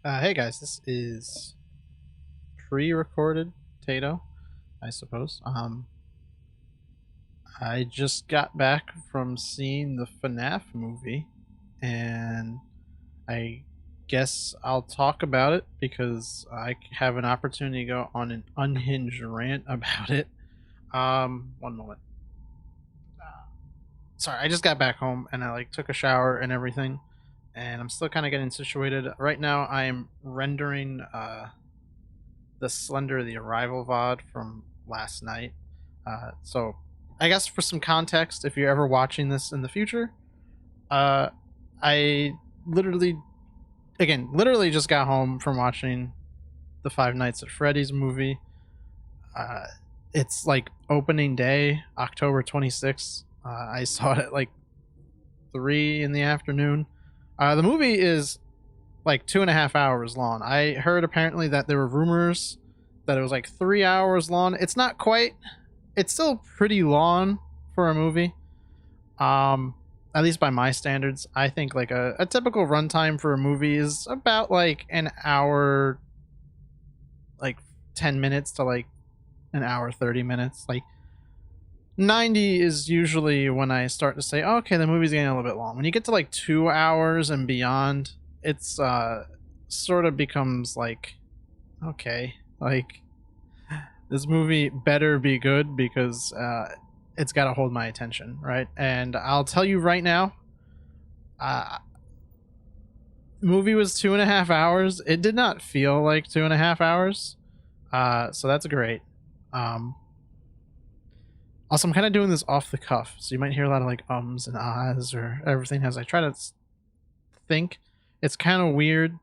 Hey guys, this is pre-recorded Tato, I suppose. I just got back from seeing the FNAF movie, and I guess I'll talk about it because I have an opportunity to go on an unhinged rant about it. One moment. Sorry, I just got back home and I took a shower and everything, and I'm still kind of getting situated. Right now, I am rendering the Slender the Arrival VOD from last night. So, I guess for some context, if you're ever watching this in the future, uh, I literally, literally just got home from watching the Five Nights at Freddy's movie. Uh, it's like opening day, October 26th. I saw it at like 3 in the afternoon. The movie is like 2.5 hours long. I heard apparently that there were rumors that it was like 3 hours long. It's not quite. It's still pretty long for a movie. At least by my standards, I think like a typical runtime for a movie is about like an hour, like 10 minutes to like an hour 30 minutes. Like 90 is usually when I start to say, oh, okay, the movie's getting a little bit long. When you get to like 2 hours and beyond, it's sort of becomes like, okay, like this movie better be good because it's got to hold my attention, right? And I'll tell you right now, uh, movie was 2.5 hours. It did not feel like 2.5 hours, so that's great. Um, Also, I'm kind of doing this off the cuff, so you might hear a lot of like ums and ahs or everything as I try to think. It's kind of weird.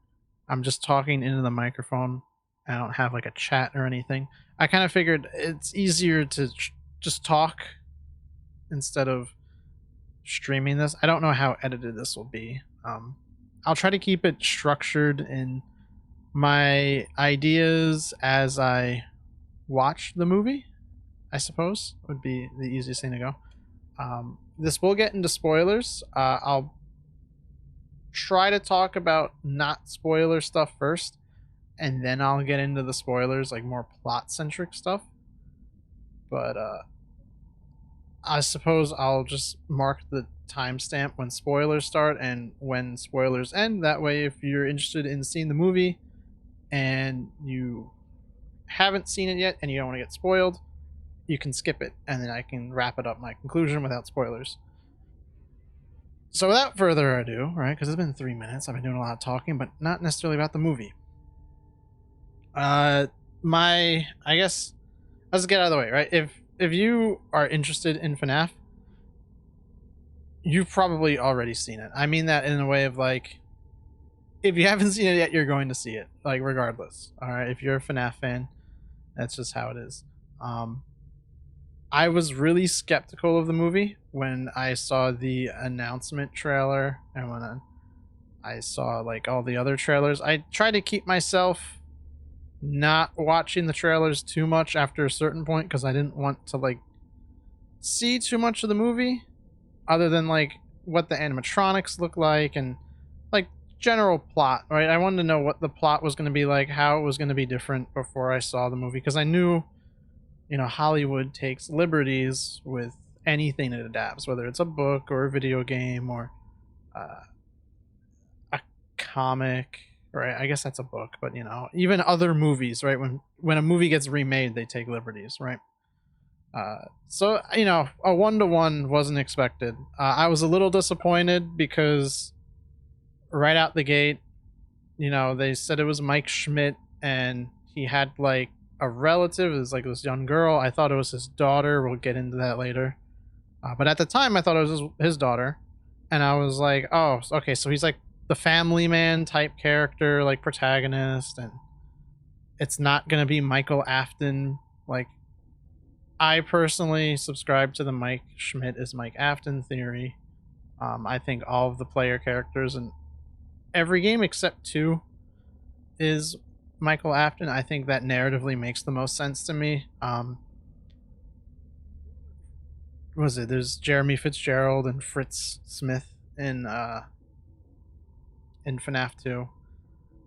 I'm just talking into the microphone. I don't have like a chat or anything. I kind of figured it's easier to just talk instead of streaming this. I don't know how edited this will be. I'll try to keep it structured in my ideas as I watch the movie, I suppose, would be the easiest thing to go. This will get into spoilers. I'll try to talk about not spoiler stuff first, and then I'll get into the spoilers, like more plot centric stuff. But I suppose I'll just mark the timestamp when spoilers start and when spoilers end. That way, if you're interested in seeing the movie and you haven't seen it yet and you don't want to get spoiled, you can skip it, and then I can wrap it up my conclusion without spoilers. So without further ado, right, because it's been 3 minutes, I've been doing a lot of talking, but not necessarily about the movie. I guess let's get out of the way, right? If you are interested in FNAF, you've probably already seen it. I mean that in a way of like, if you haven't seen it yet, you're going to see it, like regardless. All right, if you're a FNAF fan, that's just how it is. Um, I was really skeptical of the movie when I saw the announcement trailer and when I saw like all the other trailers. I try to keep myself not watching the trailers too much after a certain point because I didn't want to like see too much of the movie other than like what the animatronics look like and like general plot, right? I wanted to know what the plot was going to be like, how it was going to be different before I saw the movie because I knew, Hollywood takes liberties with anything it adapts, whether it's a book or a video game or uh, a comic, right? I guess that's a book, but even other movies, right? When a movie gets remade, they take liberties, right? So a 1-to-1 wasn't expected. I was a little disappointed because right out the gate, they said it was Mike Schmidt and he had like a relative, is like this young girl. I thought it was his daughter. We'll get into that later. But at the time, I thought it was his daughter, and I was like, oh, okay, so he's like the family man type character, like protagonist, and it's not gonna be Michael Afton. Like, I personally subscribe to the Mike Schmidt is Mike Afton theory. I think all of the player characters in every game except two is Michael Afton. I think that narratively makes the most sense to me. What was it? There's Jeremy Fitzgerald and Fritz Smith in FNAF 2.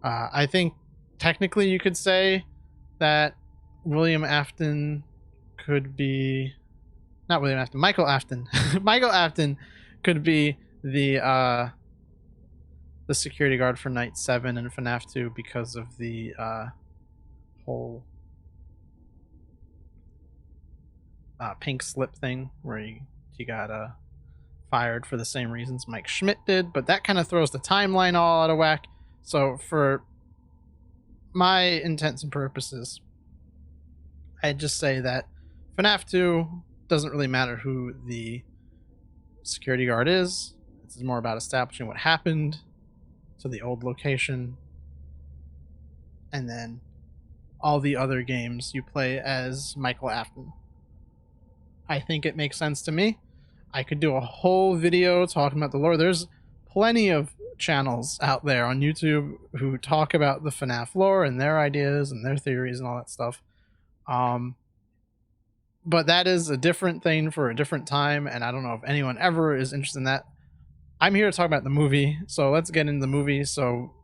I think technically you could say that William Afton could be not William Afton, Michael Afton. Michael Afton could be the security guard for Night 7 and FNAF 2 because of the whole pink slip thing where he got fired for the same reasons Mike Schmidt did, but that kind of throws the timeline all out of whack. So for my intents and purposes, I'd just say that FNAF 2 doesn't really matter who the security guard is. It's more about establishing what happened to the old location, and then all the other games you play as Michael Afton. I think it makes sense to me. I could do a whole video talking about the lore. There's plenty of channels out there on YouTube who talk about the FNAF lore and their ideas and their theories and all that stuff. But that is a different thing for a different time, and I don't know if anyone ever is interested in that. I'm here to talk about the movie, so let's get into the movie. So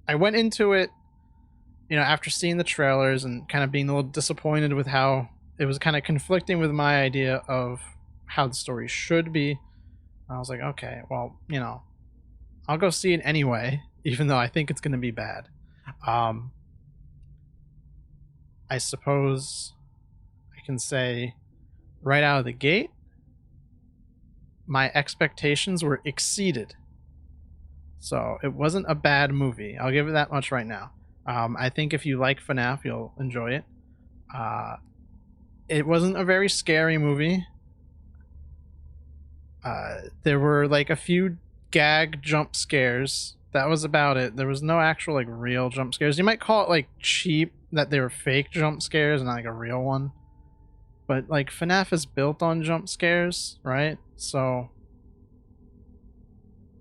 I went into it, after seeing the trailers and kind of being a little disappointed with how it was kind of conflicting with my idea of how the story should be. I was like, okay, well, I'll go see it anyway, even though I think it's going to be bad. I suppose I can say right out of the gate, my expectations were exceeded. So it wasn't a bad movie. I'll give it that much right now. I think if you like FNAF, you'll enjoy it. It wasn't a very scary movie. There were like a few gag jump scares. That was about it. There was no actual like real jump scares. You might call it like cheap that they were fake jump scares and not like a real one. But like FNAF is built on jump scares, right? So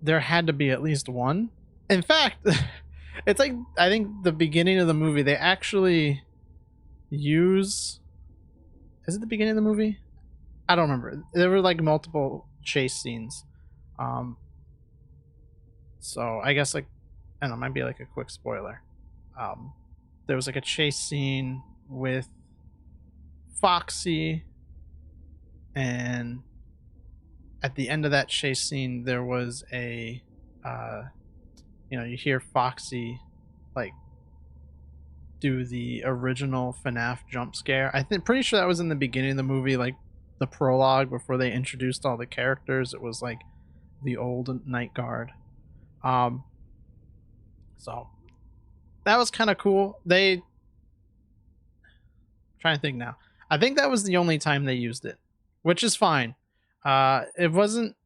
there had to be at least one. In fact, it's like I think the beginning of the movie they actually use. Is it the beginning of the movie? I don't remember. There were like multiple chase scenes. So I guess like I don't know, it might be like a quick spoiler. There was like a chase scene with Foxy, and at the end of that chase scene there was a you hear Foxy like do the original FNAF jump scare. Pretty sure that was in the beginning of the movie, like the prologue before they introduced all the characters. It was like the old night guard. So that was kind of cool. Trying to think now. I think that was the only time they used it, which is fine. It wasn't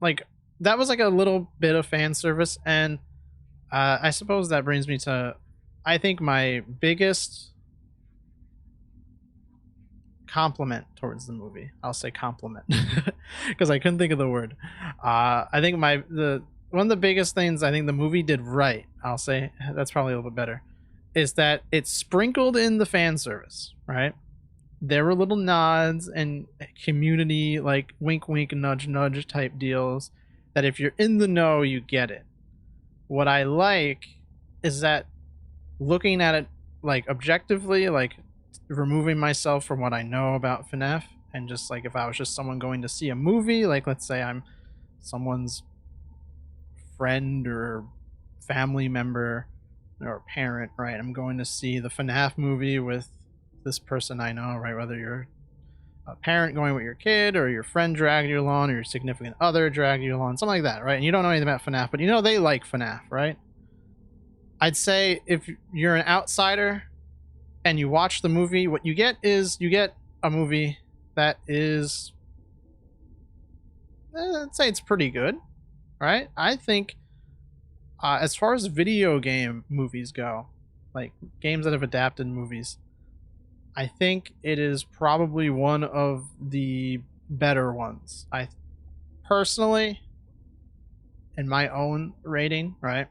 like that was like a little bit of fan service, and I suppose that brings me to I think my biggest compliment towards the movie. I'll say compliment because I couldn't think of the word. I think one of the biggest things I think the movie did right, I'll say that's probably a little bit better, is that it sprinkled in the fan service, right? There were little nods and community like wink wink nudge nudge type deals that if you're in the know you get it. What I like is that looking at it like objectively, like removing myself from what I know about FNAF, and just like if I was just someone going to see a movie, like let's say I'm someone's friend or family member or parent, right? I'm going to see the FNAF movie with this person I know, right? Whether you're a parent going with your kid, or your friend dragged you along, or your significant other dragged you along, something like that, right? And you don't know anything about FNAF, but they like FNAF, right? I'd say if you're an outsider and you watch the movie, what you get is a movie that is, I'd say it's pretty good, right? I think as far as video game movies go, like games that have adapted movies, I think it is probably one of the better ones. I personally, in my own rating, right,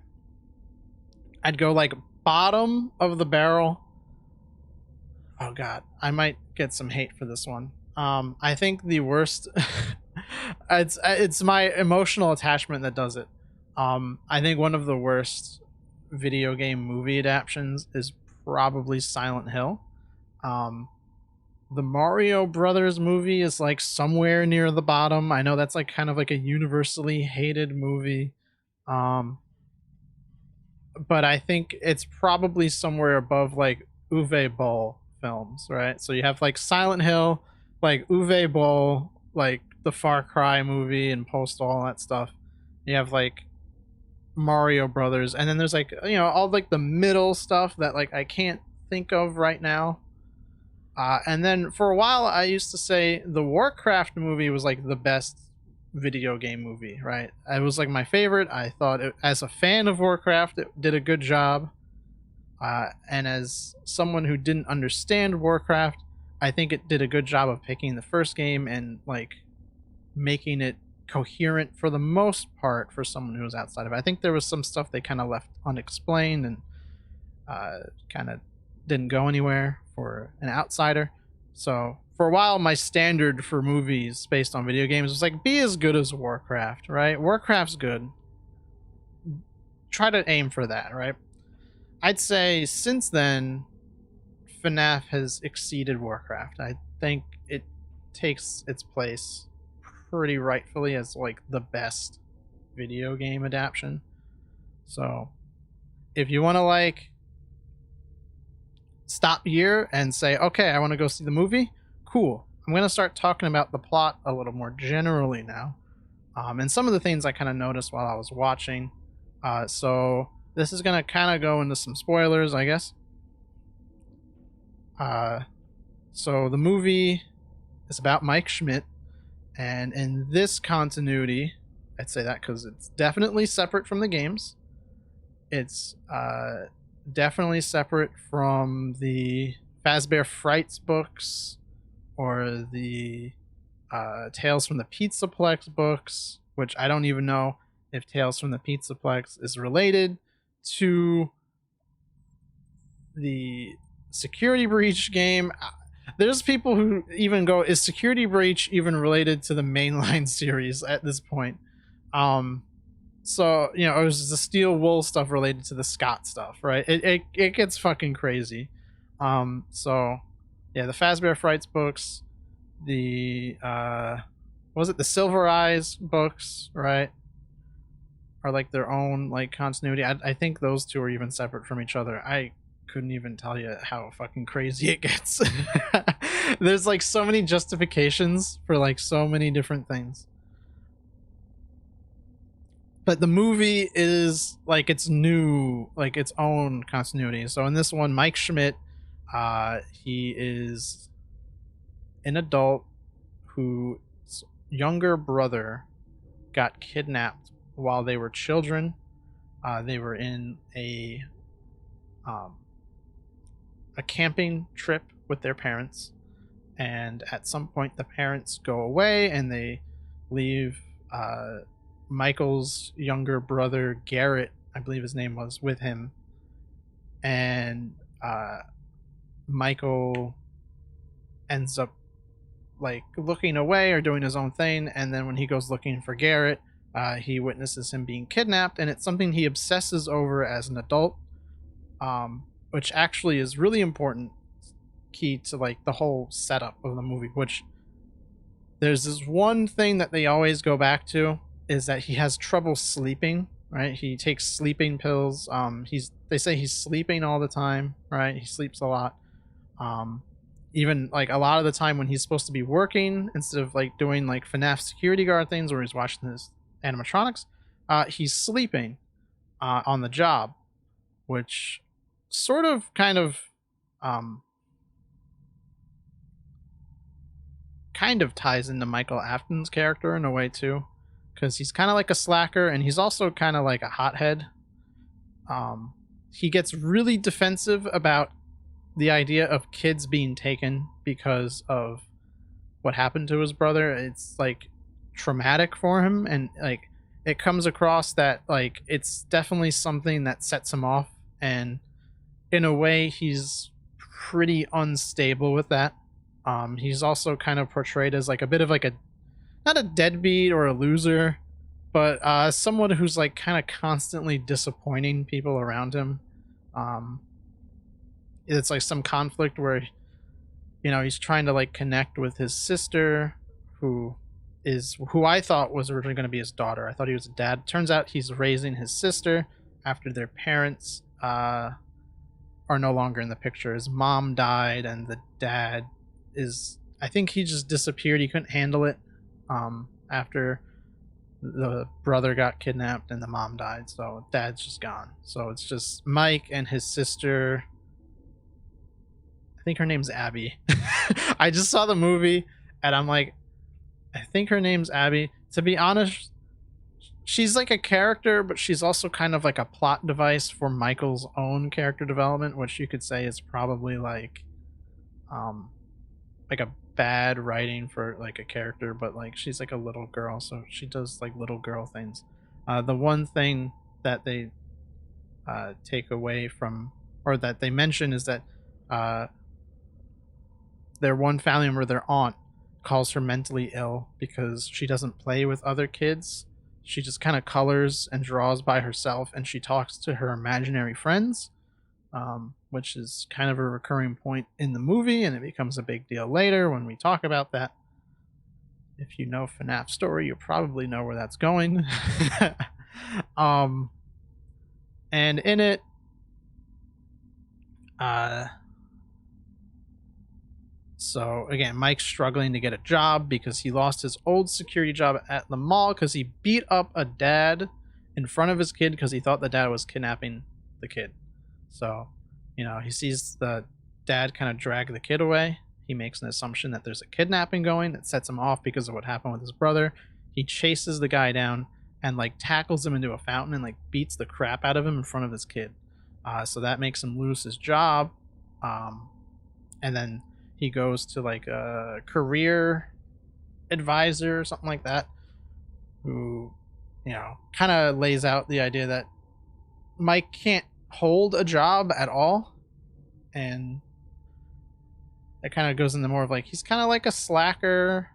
I'd go like bottom of the barrel. Oh god, I might get some hate for this one. I think the worst it's my emotional attachment that does it. I think one of the worst video game movie adaptations is probably Silent Hill. Um, the Mario Brothers movie is like somewhere near the bottom. I know that's like kind of like a universally hated movie. Um, but I think it's probably somewhere above like Uwe Boll films, right? So you have like Silent Hill, like Uwe Boll, like the Far Cry movie and Postal, all that stuff. You have like Mario Brothers, and then there's like, you know, all like the middle stuff that like I can't think of right now. And then for a while, I used to say the Warcraft movie was like the best video game movie, right? It was like my favorite. I thought, as a fan of Warcraft, it did a good job. And as someone who didn't understand Warcraft, I think it did a good job of picking the first game and like making it coherent for the most part for someone who was outside of it. I think there was some stuff they kind of left unexplained and kind of didn't go anywhere for an outsider. So for a while, my standard for movies based on video games was like, be as good as Warcraft, right? Warcraft's good. Try to aim for that, right? I'd say since then, FNAF has exceeded Warcraft. I think it takes its place pretty rightfully as like the best video game adaptation. So if you want to like stop here and say, okay, I want to go see the movie, cool. I'm going to start talking about the plot a little more generally now. And some of the things I kind of noticed while I was watching. So this is going to kind of go into some spoilers, I guess. So the movie is about Mike Schmidt, and in this continuity, I'd say that because it's definitely separate from the games. It's definitely separate from the Fazbear Frights books or the Tales from the Pizzaplex books, which I don't even know if Tales from the Pizzaplex is related to the Security Breach game. There's people who even go, is Security Breach even related to the mainline series at this point? So, you know, it was the Steel Wool stuff related to the Scott stuff, right? It gets fucking crazy. So yeah, the Fazbear Frights books, the was it the Silver Eyes books, right? Are like their own like continuity. I think those two are even separate from each other. I couldn't even tell you how fucking crazy it gets. There's like so many justifications for like so many different things. But the movie is like its new, like its own continuity. So in this one, Mike Schmidt, he is an adult whose younger brother got kidnapped while they were children. They were in a camping trip with their parents, and at some point the parents go away and they leave Michael's younger brother Garrett, I believe his name was, with him. And Michael ends up like looking away or doing his own thing, and then when he goes looking for Garrett, he witnesses him being kidnapped, and it's something he obsesses over as an adult, which actually is really important, key to like the whole setup of the movie. Which there's this one thing that they always go back to, is that he has trouble sleeping, right? He takes sleeping pills. They say he's sleeping all the time, right? He sleeps a lot. Even like a lot of the time when he's supposed to be working, instead of like doing like FNAF security guard things where he's watching his animatronics, he's sleeping on the job, which sort of kind of ties into Michael Afton's character in a way too, because he's kind of like a slacker and he's also kind of like a hothead. He gets really defensive about the idea of kids being taken because of what happened to his brother. It's like traumatic for him, and like it comes across that like it's definitely something that sets him off, and in a way he's pretty unstable with that. He's also kind of portrayed as like a bit of like a, not a deadbeat or a loser, but someone who's like kind of constantly disappointing people around him. Um, it's like some conflict where he's trying to like connect with his sister, who I thought was originally going to be his daughter. I thought he was a dad. Turns out he's raising his sister after their parents are no longer in the picture. His mom died, and the dad is. I think he just disappeared. He couldn't handle it after the brother got kidnapped and the mom died. So dad's just gone. So it's just Mike and his sister. I think her name's Abby. I just saw the movie and I'm like, I think her name's Abby. To be honest, she's like a character, but she's also kind of like a plot device for Michael's own character development, which you could say is probably like a bad writing for like a character, but like she's like a little girl, so she does like little girl things. The one thing that they take away from, or that they mention, is that their one family member, their aunt, calls her mentally ill because she doesn't play with other kids. She just kind of colors and draws by herself, and she talks to her imaginary friends, which is kind of a recurring point in the movie, and it becomes a big deal later when we talk about that. If you know FNAF story, you probably know where that's going. And in it, so again, Mike's struggling to get a job because he lost his old security job at the mall because he beat up a dad in front of his kid because he thought the dad was kidnapping the kid. So, he sees the dad kind of drag the kid away. He makes an assumption that there's a kidnapping going. That sets him off because of what happened with his brother. He chases the guy down and like tackles him into a fountain and like beats the crap out of him in front of his kid. So that makes him lose his job. And then he goes to like a career advisor or something like that, who, kind of lays out the idea that Mike can't hold a job at all. And it kind of goes into more of like, he's kind of like a slacker.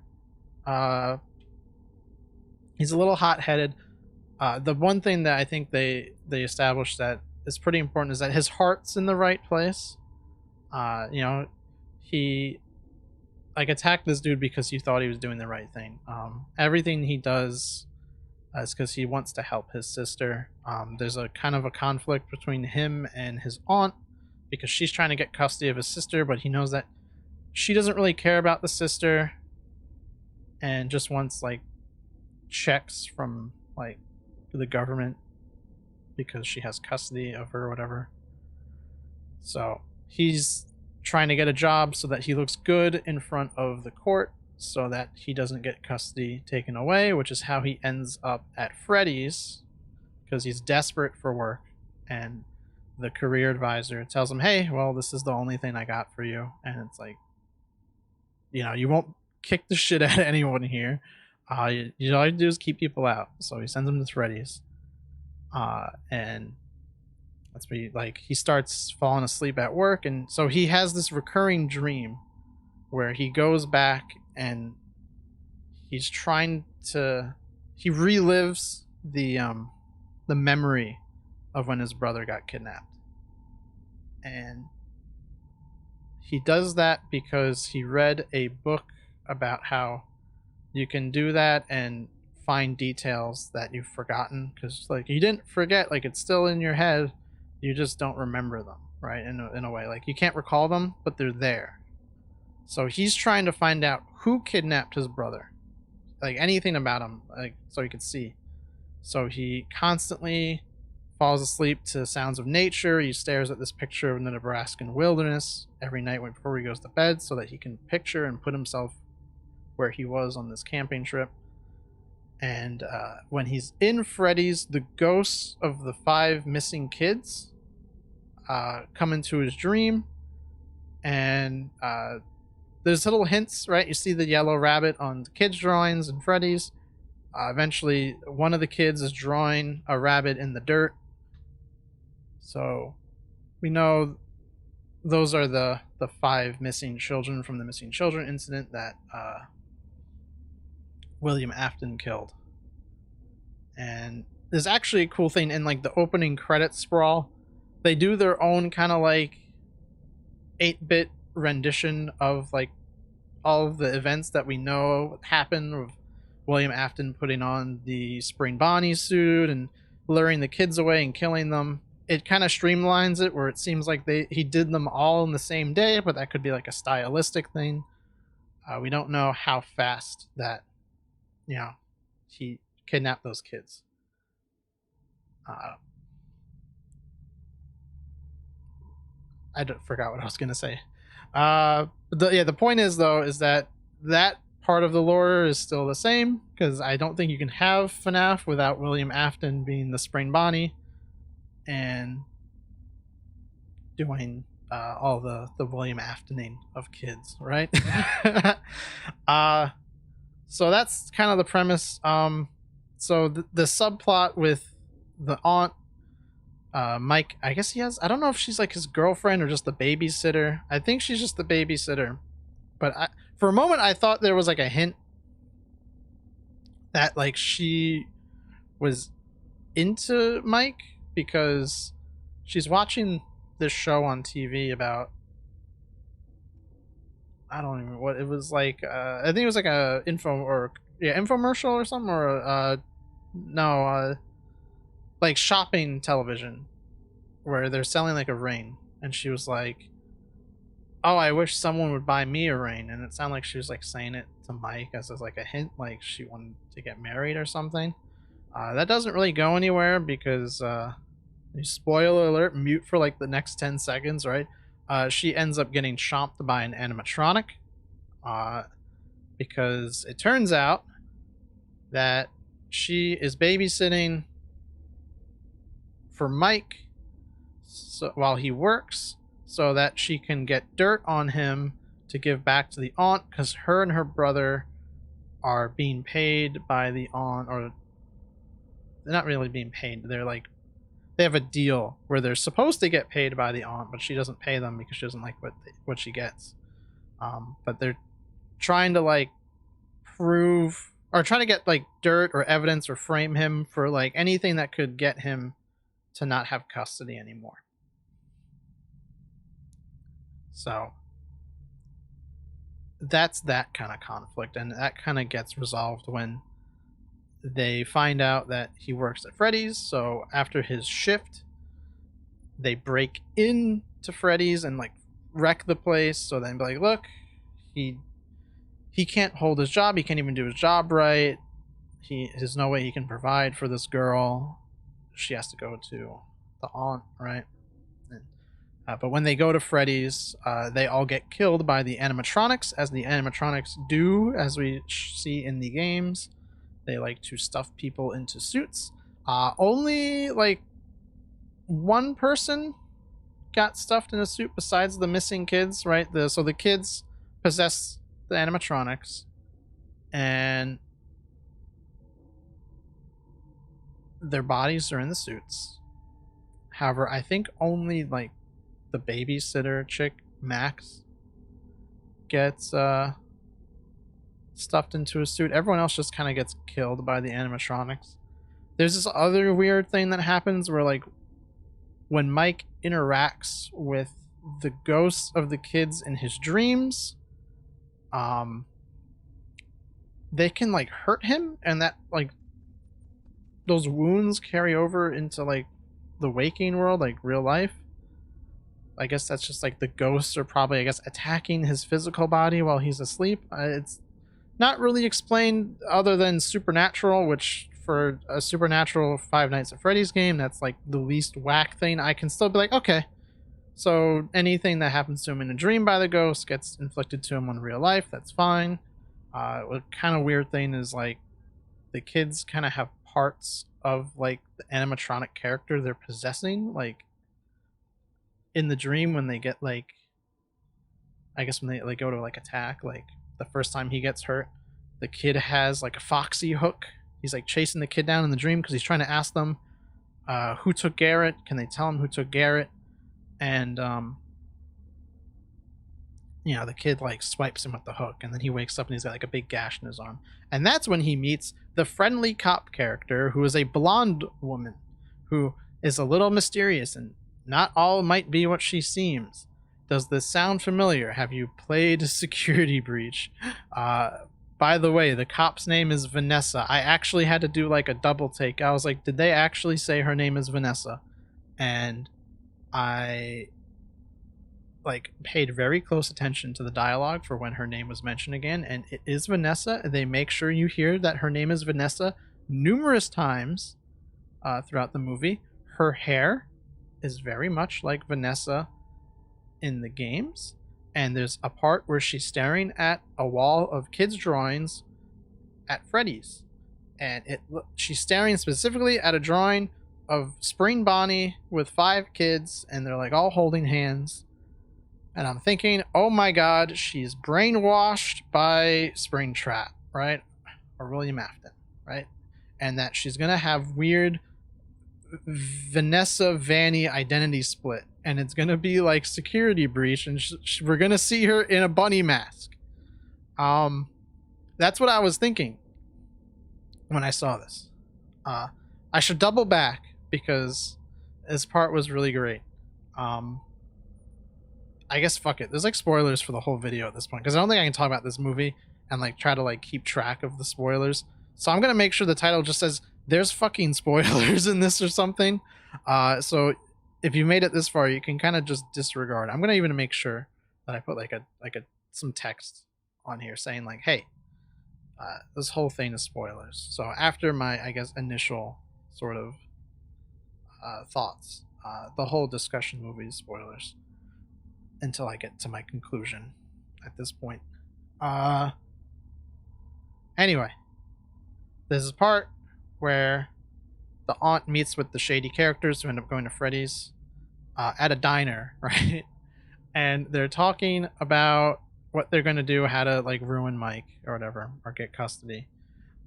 He's a little hot-headed. The one thing that I think they established that is pretty important is that his heart's in the right place. He like attacked this dude because he thought he was doing the right thing. Everything he does is because he wants to help his sister. There's a kind of a conflict between him and his aunt because she's trying to get custody of his sister, but he knows that she doesn't really care about the sister and just wants like checks from like the government because she has custody of her or whatever. So he's trying to get a job so that he looks good in front of the court so that he doesn't get custody taken away, which is how he ends up at Freddy's because he's desperate for work. And the career advisor tells him, hey, well, this is the only thing I got for you. And it's like, you won't kick the shit out of anyone here. All you have to do is keep people out. So he sends him to Freddy's. And that's where he starts falling asleep at work. And so he has this recurring dream where he goes back and he relives the memory of when his brother got kidnapped. And he does that because he read a book about how you can do that and find details that you've forgotten, because like you didn't forget, like it's still in your head, you just don't remember them, right? In a way, like you can't recall them, but they're there. So he's trying to find out who kidnapped his brother, like anything about him, like so he could see. So he constantly falls asleep to sounds of nature. He stares at this picture of the Nebraskan wilderness every night before he goes to bed so that he can picture and put himself where he was on this camping trip. And when he's in Freddy's, the ghosts of the 5 missing kids come into his dream. And there's little hints, right? You see the yellow rabbit on the kids' drawings in Freddy's. Eventually, one of the kids is drawing a rabbit in the dirt. So we know those are the 5 missing children from the missing children incident that William Afton killed. And there's actually a cool thing in like the opening credits sprawl. They do their own kind of like 8-bit rendition of like all of the events that we know happened, with William Afton putting on the Spring Bonnie suit and luring the kids away and killing them. It kind of streamlines it where it seems like he did them all in the same day, but that could be like a stylistic thing. We don't know how fast that, you know, he kidnapped those kids. Forgot what I was gonna say. The point is though is that part of the lore is still the same, because I don't think you can have FNAF without William Afton being the Spring Bonnie and doing all the William Aftoning of kids, right? So that's kind of the premise. So the subplot with the aunt, Mike, I guess I don't know if she's like his girlfriend or just the babysitter. I think she's just the babysitter. But for a moment, I thought there was like a hint that like she was into Mike, because she's watching this show on TV about, I don't even know what it was like. I think it was like a infomercial or something, or no, like shopping television where they're selling like a ring, and she was like, "Oh, I wish someone would buy me a ring," and it sounded like she was like saying it to Mike as like a hint, like she wanted to get married or something. That doesn't really go anywhere because, spoiler alert, mute for like the next 10 seconds, right? She ends up getting chomped by an animatronic, because it turns out that she is babysitting for Mike while he works, so that she can get dirt on him to give back to the aunt, because her and her brother are being paid by the aunt, or they're not really being paid. They're like, they have a deal where they're supposed to get paid by the aunt, but she doesn't pay them because she doesn't like what she gets. But they're trying to like prove, or trying to get like dirt or evidence or frame him for like anything that could get him to not have custody anymore. So that's that kind of conflict, and that kind of gets resolved when they find out that he works at Freddy's. So after his shift, they break into Freddy's and like wreck the place. So then be like, look, he can't hold his job. He can't even do his job right. There's no way he can provide for this girl. She has to go to the aunt, right? But when they go to Freddy's, they all get killed by the animatronics, as the animatronics do, as we see in the games. They like to stuff people into suits. Only like one person got stuffed in a suit besides the missing kids, right? So the kids possess the animatronics, and their bodies are in the suits. However, I think only like the babysitter chick, Max, gets stuffed into a suit. Everyone else just kind of gets killed by the animatronics. There's this other weird thing that happens where like when Mike interacts with the ghosts of the kids in his dreams, they can like hurt him, and that like those wounds carry over into like the waking world, like real life. I guess that's just like the ghosts are probably, I guess, attacking his physical body while he's asleep. It's not really explained other than supernatural, which for a supernatural Five Nights at Freddy's game, that's like the least whack thing. I can still be like, okay, so anything that happens to him in a dream by the ghost gets inflicted to him in real life. That's fine. What kind of weird thing is like the kids kind of have parts of like the animatronic character they're possessing, like in the dream when they get like, I guess when they go to like attack, like the first time he gets hurt, the kid has like a foxy hook. He's like chasing the kid down in the dream because he's trying to ask them who took Garrett. Can they tell him who took Garrett? And the kid like swipes him with the hook, and then he wakes up and he's got like a big gash in his arm. And that's when he meets the friendly cop character, who is a blonde woman who is a little mysterious, and not all might be what she seems. Does this sound familiar? Have you played Security Breach? By the way, the cop's name is Vanessa. I actually had to do like a double take. I was like, did they actually say her name is Vanessa? And I like paid very close attention to the dialogue for when her name was mentioned again, and it is Vanessa. They make sure you hear that her name is Vanessa numerous times throughout the movie. Her hair is very much like Vanessa in the games, and there's a part where she's staring at a wall of kids' drawings at Freddy's, and she's staring specifically at a drawing of Spring Bonnie with 5 kids, and they're like all holding hands. And I'm thinking, oh my god, she's brainwashed by Springtrap, right? Or William Afton, right? And that she's gonna have weird Vanessa Vanny identity split, and it's gonna be like Security Breach, and we're gonna see her in a bunny mask. That's what I was thinking when I saw this. I should double back because this part was really great. I guess fuck it. There's like spoilers for the whole video at this point, because I don't think I can talk about this movie and like try to like keep track of the spoilers. So I'm gonna make sure the title just says there's fucking spoilers in this or something. So if you made it this far, you can kind of just disregard. I'm gonna even make sure that I put like some text on here saying like, hey, this whole thing is spoilers. So after my, I guess, initial sort of thoughts, the whole discussion movie is spoilers until I get to my conclusion at this point. Anyway, there's a part where the aunt meets with the shady characters who end up going to Freddy's at a diner, right? And they're talking about what they're going to do, how to like ruin Mike or whatever, or get custody.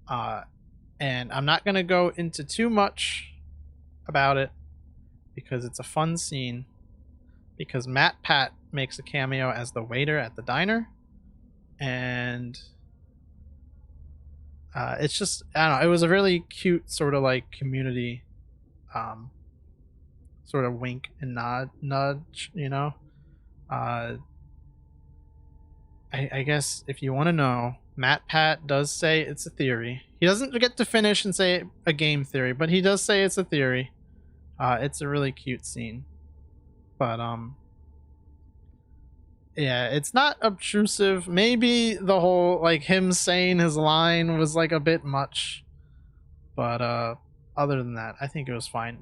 And I'm not going to go into too much about it because it's a fun scene, because Matt Pat makes a cameo as the waiter at the diner, and it's just, I don't know, it was a really cute sort of like community sort of wink and nudge, you know. I guess if you want to know, Matt Pat does say it's a theory. He doesn't get to finish and say a game theory, but he does say it's a theory. It's a really cute scene, but yeah, it's not obtrusive. Maybe the whole like him saying his line was like a bit much, but other than that, I think it was fine.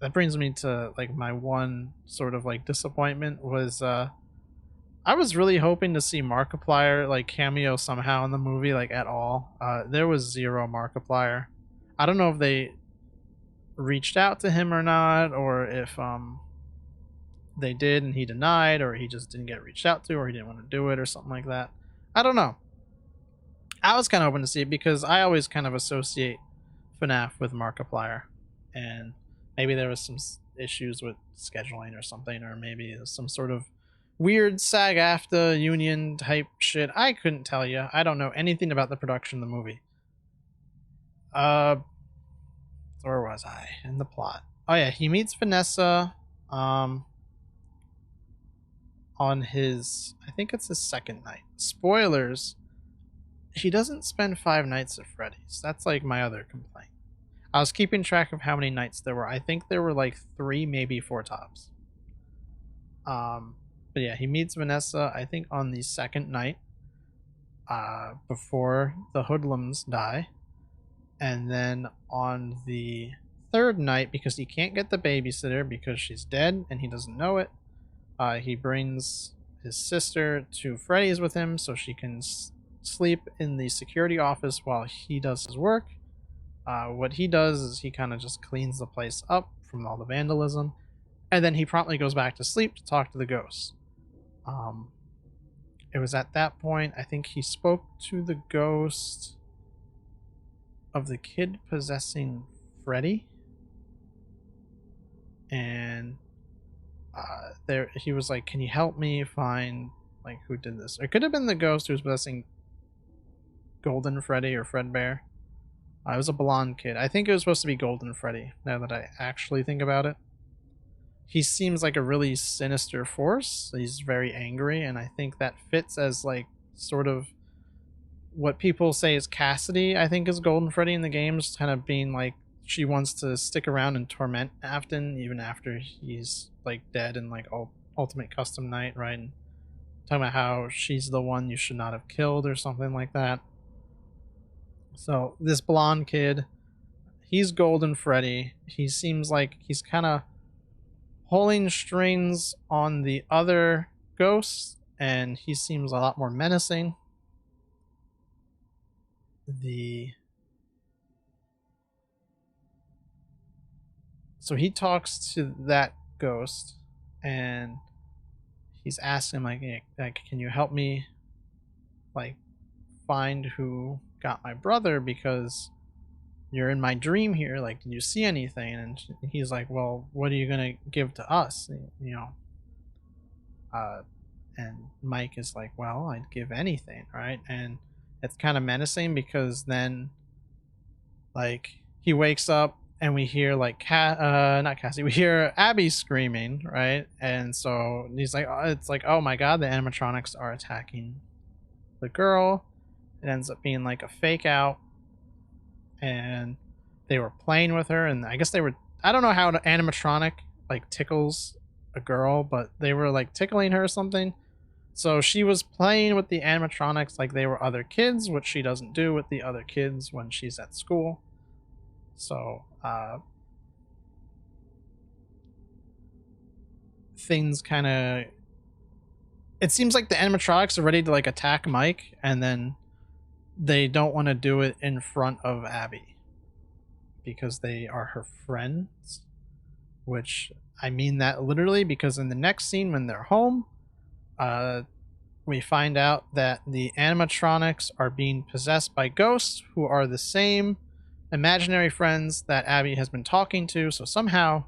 That brings me to like my one sort of like disappointment was I was really hoping to see Markiplier like cameo somehow in the movie, like at all. There was zero Markiplier. I don't know if they reached out to him or not, or if they did and he denied, or he just didn't get reached out to, or he didn't want to do it, or something like that. I don't know. I was kind of hoping to see it because I always kind of associate FNAF with Markiplier, and maybe there was some issues with scheduling or something, or maybe some sort of weird SAG-AFTRA union type shit. I couldn't tell you. I don't know anything about the production of the movie. Where was I in the plot? Oh yeah, he meets Vanessa on his, I think it's his second night. Spoilers, he doesn't spend 5 nights at Freddy's. That's like my other complaint. I was keeping track of how many nights there were. I think there were like 3, maybe 4 tops. But yeah, he meets Vanessa, I think, on the second night, before the hoodlums die. And then on the 3rd night, because he can't get the babysitter because she's dead and he doesn't know it, he brings his sister to Freddy's with him so she can sleep in the security office while he does his work. What he does is he kind of just cleans the place up from all the vandalism, and then he promptly goes back to sleep to talk to the ghost. It was at that point, I think he spoke to the ghost of the kid possessing Freddy, and there he was like, can you help me find like who did this? It could have been the ghost who was possessing Golden Freddy or Fredbear. It was a blonde kid. I think it was supposed to be Golden Freddy, now that I actually think about it. He seems like a really sinister force. He's very angry, and I think that fits as like sort of what people say is Cassidy, I think, is Golden Freddy in the games, kind of being like she wants to stick around and torment Afton even after he's like dead in like Ultimate Custom Night, right? And talking about how she's the one you should not have killed or something like that. So this blonde kid, he's Golden Freddy. He seems like he's kind of pulling strings on the other ghosts, and he seems a lot more menacing. So he talks to that ghost, and he's asking like, hey, can you help me like find who got my brother, because you're in my dream here, like, did you see anything? And he's like, well, what are you gonna give to us, you know? And Mike is like, well, I'd give anything, right? And it's kind of menacing, because then like he wakes up and we hear like not Cassie, we hear Abby screaming, right? And so he's like, it's like, oh my god, the animatronics are attacking the girl. It ends up being like a fake out, and they were playing with her, and I guess they were, I don't know how an animatronic like tickles a girl, but they were like tickling her or something. So she was playing with the animatronics like they were other kids, which she doesn't do with the other kids when she's at school. So things kind of, it seems like the animatronics are ready to like attack Mike, and then they don't want to do it in front of Abby because they are her friends, which I mean that literally, because in the next scene when they're home, we find out that the animatronics are being possessed by ghosts who are the same imaginary friends that Abby has been talking to. So somehow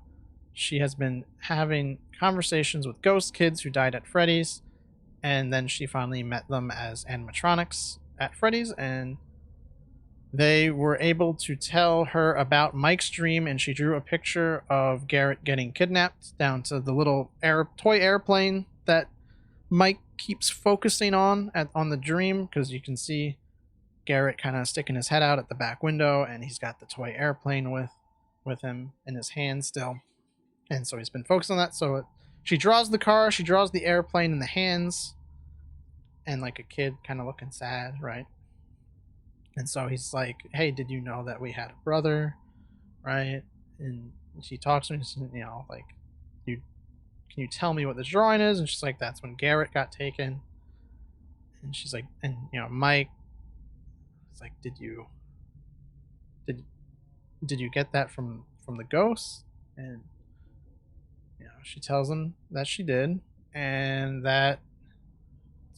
she has been having conversations with ghost kids who died at Freddy's, and then she finally met them as animatronics at Freddy's, and they were able to tell her about Mike's dream, and she drew a picture of Garrett getting kidnapped down to the little toy airplane that Mike keeps focusing on the dream, because you can see Garrett kind of sticking his head out at the back window, and he's got the toy airplane with him in his hand still, and so he's been focused on that. So she draws the car, she draws the airplane in the hands, and like a kid kind of looking sad, right? And so he's like, hey, did you know that we had a brother, right? And she talks to him, you know, like, can you tell me what this drawing is? And she's like, that's when Garrett got taken. And she's like, and you know, Mike is like, did you get that from the ghost? And you know, she tells him that she did, and that's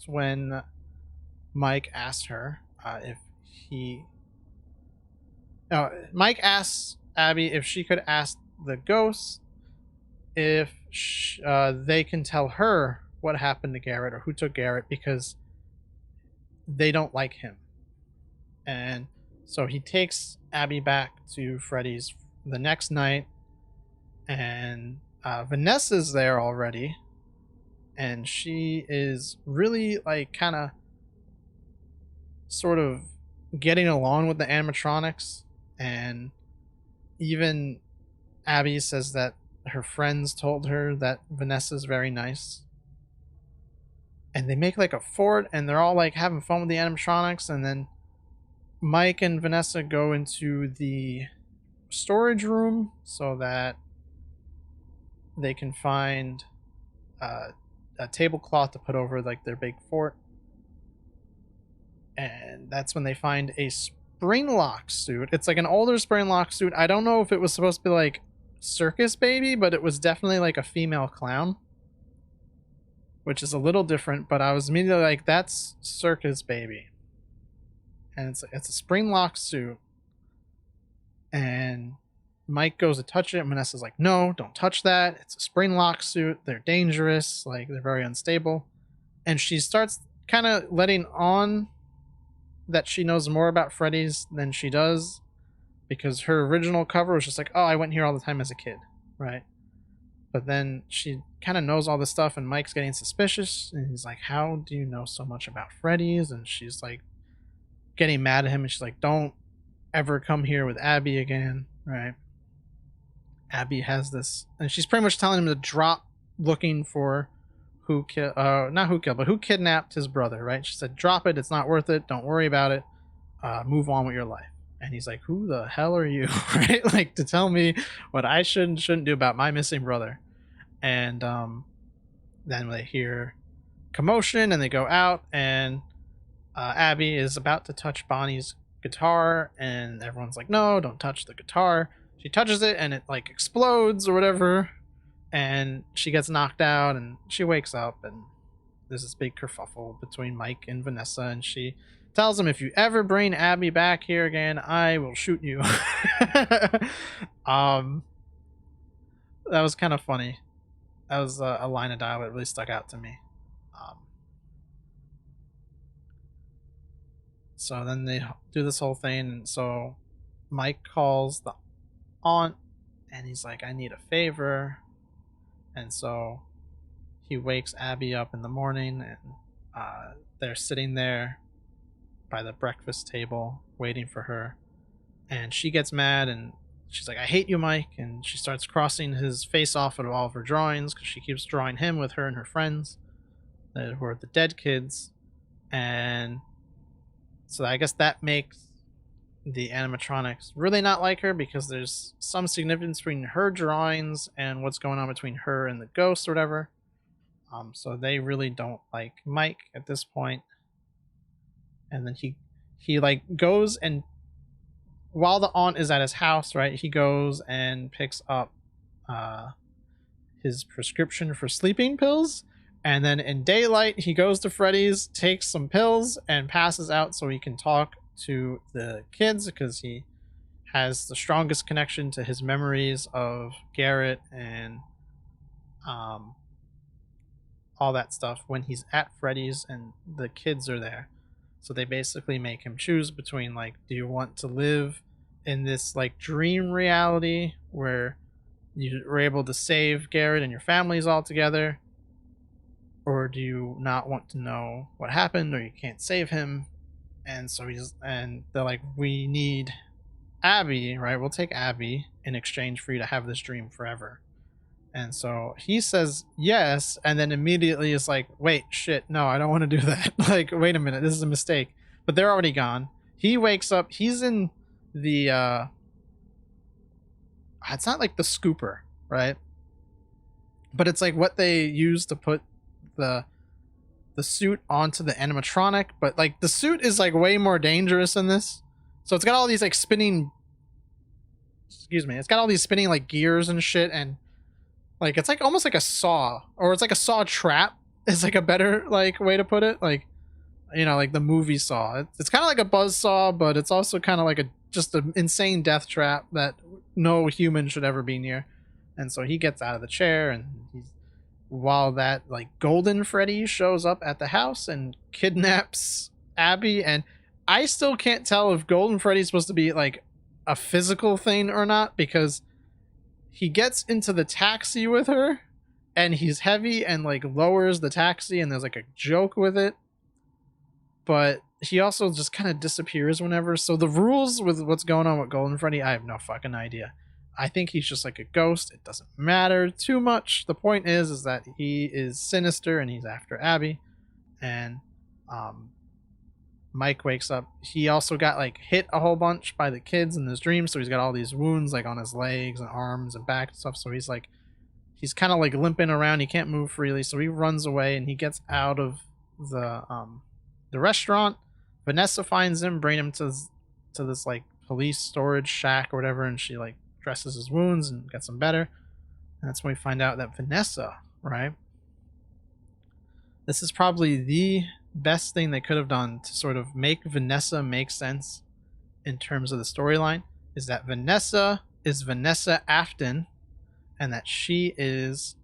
when Mike asked her if he. Mike asks Abby if she could ask the ghost if they can tell her what happened to Garrett, or who took Garrett, because they don't like him. And so he takes Abby back to Freddy's the next night, and Vanessa's there already, and she is really like kind of sort of getting along with the animatronics, and even Abby says that her friends told her that Vanessa's very nice. And they make like a fort, and they're all like having fun with the animatronics, and then Mike and Vanessa go into the storage room so that they can find a tablecloth to put over like their big fort. And that's when they find a Springlock suit. It's like an older Springlock suit. I don't know if it was supposed to be like Circus Baby, but it was definitely like a female clown, which is a little different. But I was immediately like, that's Circus Baby. And it's a Springlock suit. And Mike goes to touch it, and Vanessa's like, no, don't touch that. It's a spring lock suit. They're dangerous. Like, they're very unstable. And she starts kind of letting on that she knows more about Freddy's than she does, because her original cover was just like, oh, I went here all the time as a kid, right? But then she kind of knows all this stuff, and Mike's getting suspicious, and he's like, how do you know so much about Freddy's? And she's like getting mad at him, and she's like, don't ever come here with Abby again, right? Abby has this, and she's pretty much telling him to drop looking for who killed, not who killed, but who kidnapped his brother, right? She said, drop it, it's not worth it, don't worry about it, move on with your life. And he's like, who the hell are you, right? Like, to tell me what I should and shouldn't do about my missing brother. And then they hear commotion, and they go out, and Abby is about to touch Bonnie's guitar, and everyone's like, no, don't touch the guitar. She touches it, and it like explodes or whatever, and she gets knocked out, and she wakes up, and there's this big kerfuffle between Mike and Vanessa, and she tells him, if you ever bring Abby back here again, I will shoot you. That was kind of funny. That was a line of dialogue that really stuck out to me. So then they do this whole thing, and so Mike calls the aunt, and he's like, I need a favor. And so he wakes Abby up in the morning, and they're sitting there by the breakfast table waiting for her, and she gets mad, and she's like, I hate you, Mike. And she starts crossing his face off of all of her drawings, because she keeps drawing him with her and her friends who are the dead kids. And so I guess that makes the animatronics really not like her, because there's some significance between her drawings and what's going on between her and the ghost or whatever. So they really don't like Mike at this point. And then he like goes, and while the aunt is at his house, right, he goes and picks up his prescription for sleeping pills. And then in daylight, he goes to Freddy's, takes some pills, and passes out so he can talk to the kids, because he has the strongest connection to his memories of Garrett and all that stuff when he's at Freddy's and the kids are there. So they basically make him choose between, like, do you want to live in this like dream reality where you were able to save Garrett and your families all together, or do you not want to know what happened, or you can't save him? And so they're like, we need Abby, right? We'll take Abby in exchange for you to have this dream forever. And so he says yes, and then immediately is like, wait, shit, no, I don't want to do that. Like, wait a minute, this is a mistake. But they're already gone. He wakes up, he's in the it's not like the scooper, right? But it's like what they use to put the suit onto the animatronic, but like the suit is like way more dangerous in this. So it's got all these like spinning, it's got all these spinning like gears and shit, and like it's like almost like a saw, or it's like a saw trap is like a better like way to put it. Like, you know, like the movie Saw. It's kind of like a buzz saw, but it's also kind of like just an insane death trap that no human should ever be near. And so he gets out of the chair, and while that like golden Freddy shows up at the house and kidnaps Abby. And I still can't tell if golden Freddy's supposed to be like a physical thing or not, because he gets into the taxi with her, and he's heavy and like lowers the taxi, and there's like a joke with it, but he also just kind of disappears whenever. So the rules with what's going on with golden Freddy, I have no fucking idea. I think he's just like a ghost. It doesn't matter too much. The point is that he is sinister, and he's after Abby. And Mike wakes up. He also got like hit a whole bunch by the kids in his dream, so he's got all these wounds like on his legs and arms and back and stuff. So he's kind of like limping around. He can't move freely, so he runs away, and he gets out of the restaurant. Vanessa finds him, bring him to this like police storage shack or whatever, and she like dresses his wounds and gets him better. And that's when we find out that Vanessa, right? This is probably the best thing they could have done to sort of make Vanessa make sense in terms of the storyline, is that Vanessa is Vanessa Afton, and that she is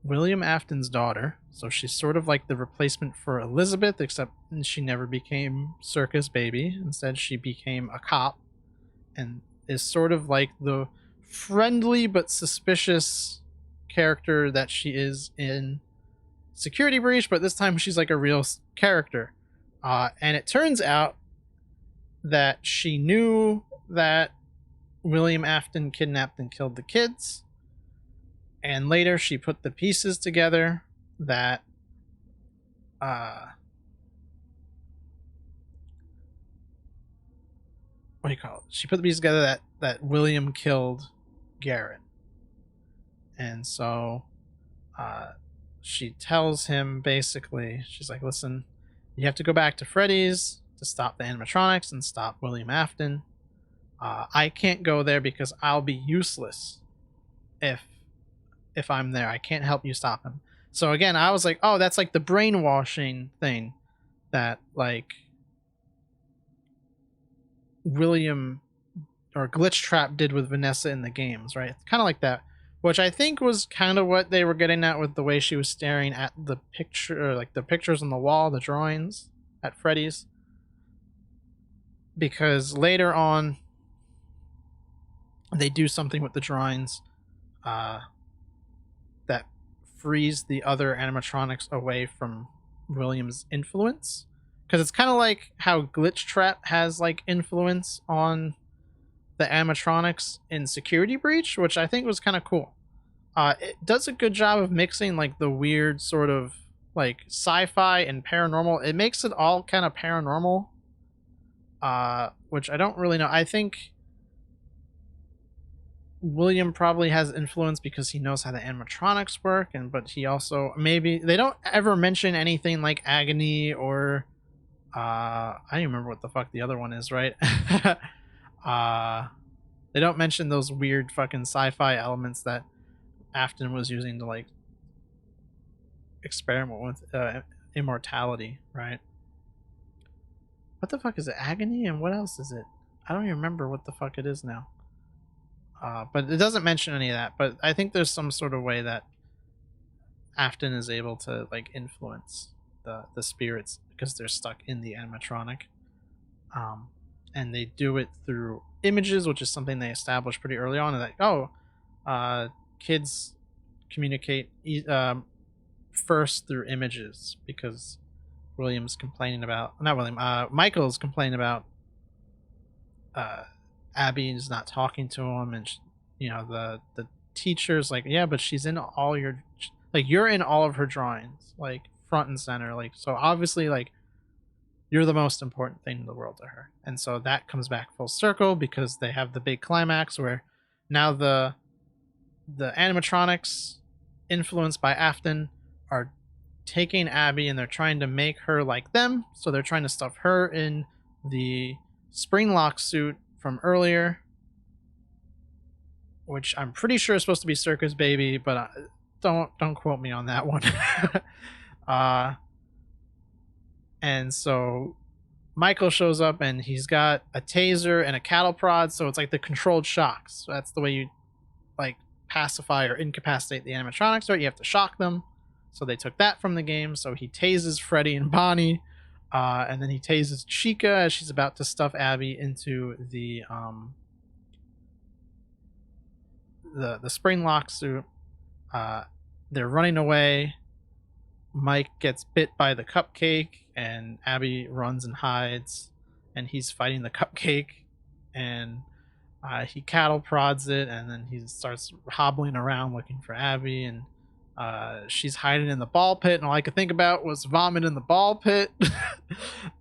William Afton's daughter. So she's sort of like the replacement for Elizabeth, except she never became Circus Baby. Instead, she became a cop and is sort of like the friendly but suspicious character that she is in Security Breach, but this time she's like a real character. And it turns out that she knew that William Afton kidnapped and killed the kids. And later she put the pieces together that what do you call it? She put the pieces together that William killed Garrett. And so she tells him basically, she's like, listen, you have to go back to Freddy's to stop the animatronics and stop William Afton. I can't go there because I'll be useless if I'm there. I can't help you stop him. So again, I was like, oh, that's like the brainwashing thing that like William or Glitch Trap did with Vanessa in the games, right? It's kind of like that, which I think was kind of what they were getting at with the way she was staring at the picture, or like the pictures on the wall, the drawings at Freddy's. Because later on, they do something with the drawings that frees the other animatronics away from William's influence. Because it's kind of like how Glitch Trap has like influence on the animatronics in Security Breach, which I think was kind of cool. It does a good job of mixing like the weird sort of like sci-fi and paranormal. It makes it all kind of paranormal, which I don't really know. I think William probably has influence because he knows how the animatronics work, and but he also, maybe they don't ever mention anything like agony or I don't even remember what the fuck the other one is, right? They don't mention those weird fucking sci-fi elements that Afton was using to like experiment with immortality, right? What the fuck is it? Agony, and what else is it? I don't even remember what the fuck it is now. But it doesn't mention any of that. But I think there's some sort of way that Afton is able to like influence the spirits because they're stuck in the animatronic. And they do it through images, which is something they established pretty early on. And like, kids communicate first through images because William's complaining about, not William, Michael's complaining about Abby's not talking to him, and you know the teacher's like, yeah, but she's in all your, like, you're in all of her drawings, like front and center, like, so obviously like you're the most important thing in the world to her. And so that comes back full circle because they have the big climax where now the animatronics influenced by Afton are taking Abby and they're trying to make her like them. So they're trying to stuff her in the Springlock suit from earlier, which I'm pretty sure is supposed to be Circus Baby, but don't quote me on that one. And so Michael shows up and he's got a taser and a cattle prod, so it's like the controlled shocks. So that's the way you like pacify or incapacitate the animatronics, right? You have to shock them. So they took that from the game. So he tases Freddy and Bonnie, and then he tases Chica as she's about to stuff Abby into the Springlock suit. They're running away. Mike gets bit by the cupcake, and Abby runs and hides, and he's fighting the cupcake, and he cattle prods it, and then he starts hobbling around looking for Abby, and she's hiding in the ball pit, and all I could think about was vomit in the ball pit.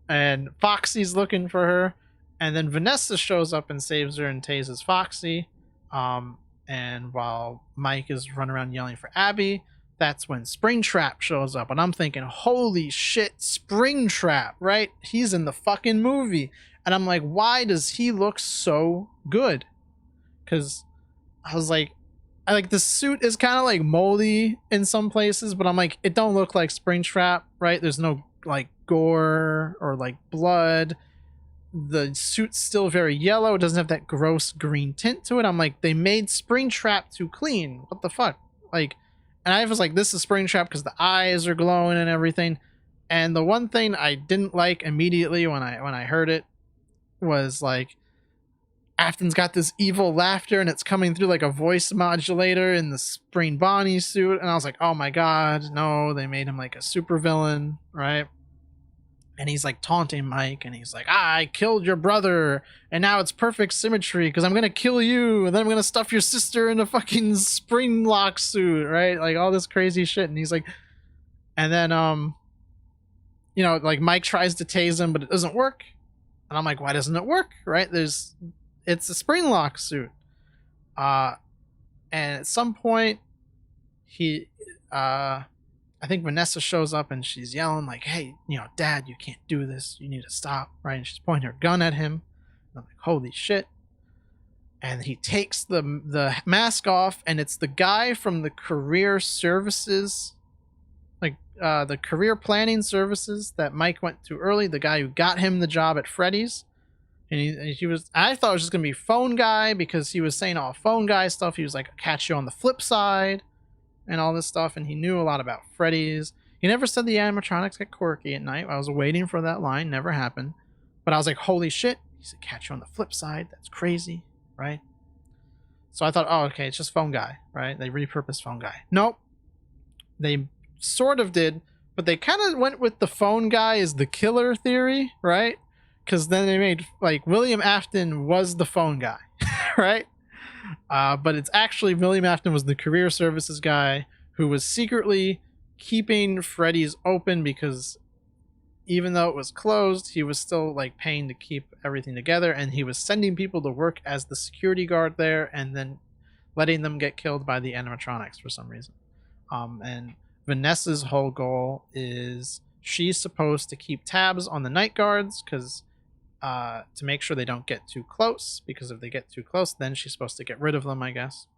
And Foxy's looking for her, and then Vanessa shows up and saves her and tases Foxy. And while Mike is running around yelling for Abby, that's when Springtrap shows up, and I'm thinking, holy shit, Springtrap, right? He's in the fucking movie. And I'm like, why does he look so good? Because I was like, the suit is kind of like moldy in some places, but I'm like, it don't look like Springtrap, right? There's no like gore or like blood. the suit's still very yellow. It doesn't have that gross green tint to it. I'm like, they made Springtrap too clean. What the fuck? Like, and I was like, this is Springtrap because the eyes are glowing and everything. And the one thing I didn't like immediately when I heard it was like, Afton's got this evil laughter and it's coming through like a voice modulator in the Spring Bonnie suit. And I was like, oh my god, no, they made him like a super villain, right? And he's like taunting Mike and he's like, I killed your brother and now it's perfect symmetry because I'm going to kill you and then I'm going to stuff your sister in a fucking spring lock suit, right? Like all this crazy shit. And he's like, and then, you know, like Mike tries to tase him, but it doesn't work. And I'm like, why doesn't it work? Right? It's a spring lock suit. And at some point I think Vanessa shows up and she's yelling like, hey, you know, Dad, you can't do this. You need to stop, right? And she's pointing her gun at him. And I'm like, holy shit. And he takes the mask off and it's the guy from the career services, like the career planning services that Mike went to early, the guy who got him the job at Freddy's. And he was, I thought it was just going to be phone guy because he was saying all phone guy stuff. He was like, catch you on the flip side and all this stuff. And he knew a lot about Freddy's. He never said the animatronics get quirky at night. I was waiting for that line. Never happened. But I was like, holy shit. He said, catch you on the flip side. That's crazy, right? So I thought, oh, okay, it's just phone guy, right? They repurposed phone guy. Nope. They sort of did, but they kind of went with the phone guy as the killer theory, right? Because then they made, like, William Afton was the phone guy, right? But it's actually William Afton was the career services guy who was secretly keeping Freddy's open because even though it was closed, he was still, like, paying to keep everything together, and he was sending people to work as the security guard there and then letting them get killed by the animatronics for some reason. And Vanessa's whole goal is she's supposed to keep tabs on the night guards because to make sure they don't get too close, because if they get too close, then she's supposed to get rid of them, I guess.